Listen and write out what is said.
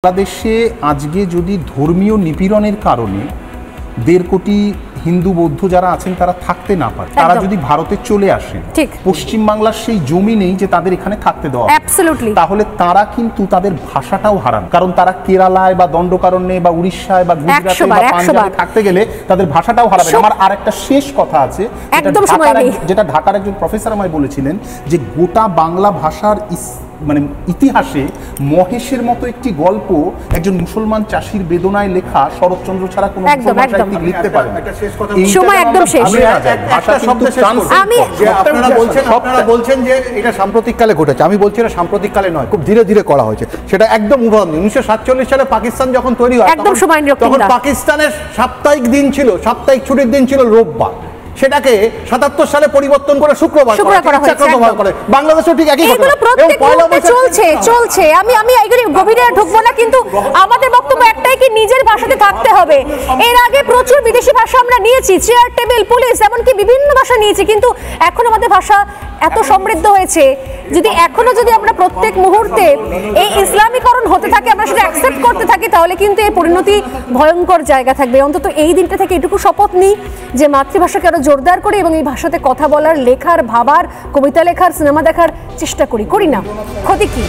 বাংলাদেশে আজকে যদি ধর্মীয় নিপীড়নের কারণে 1.5 কোটি হিন্দু বৌদ্ধ যারা আছেন তারা থাকতে না পারে, তারা যদি ভারতে চলে আসে, পশ্চিম বাংলার সেই জমি নেই যে তাদের এখানে থাকতে দেওয়া, তাহলে তারা কিন্তু তাদের ভাষাটাও হারান। কারণ তারা কেরালায় বা দণ্ডকারণ্যে বা উড়িষ্যায় বা গুজরাটে বা পাঞ্জাবে থাকতে গেলে তাদের ভাষাটাও হারাবে। আমার আরেকটা শেষ কথা আছে, যেটা ঢাকার একজন প্রফেসর আমায় বলেছিলেন যে গোটা বাংলা ভাষার মানে ইতিহাসে মহেশের মতো একটি গল্প একজন মুসলমান চাষির বেদনায় লেখা শরৎচন্দ্র ছাড়া কোনো মুসলমান সাহিত্যিক লিখতে পারে না। আপনারা বলছেন যে এটা সাম্প্রতিককালে ঘটেছে, আমি বলছি এটা সাম্প্রতিককালে নয়, খুব ধীরে ধীরে করা হয়েছে। সেটা একদম উদাহরণ 1947 সালে পাকিস্তান যখন তৈরি হয় তখন পাকিস্তানের সাপ্তাহিক দিন ছিল, সাপ্তাহিক ছুটির দিন ছিল রোববার, সেটাকে 77 সালে পরিবর্তন করে শুক্রবার করে। বাংলাদেশও ঠিক একই চলছে। আমি এগুলি গভীরে ঢুকবো না, কিন্তু আমাদের বক্তব্য একটাই, কি নিজের ভাষাতে থাকতে হবে। এর আগে প্রচুর বিদেশি ভাষা আমরা নিয়েছি, চেয়ার টেবিল পুলিশ এমনকি বিভিন্ন ভাষা নিয়েছি, কিন্তু এখন আমাদের ভাষা এত সমৃদ্ধ হয়েছে, যদি আমরা প্রত্যেক মুহূর্তে এই ইসলামীকরণ হতে থাকে, আমরা সেটা অ্যাকসেপ্ট করতে থাকি, তাহলে কিন্তু এই পরিণতি ভয়ঙ্কর জায়গা থাকবে। অন্তত এই দিনটা থেকে এটুকু শপথ নিই যে মাতৃভাষাকে আরো জোরদার করি এবং এই ভাষাতে কথা বলার, লেখার, ভাবার, কবিতা লেখার, সিনেমা দেখার চেষ্টা করি না। ক্ষতি কি?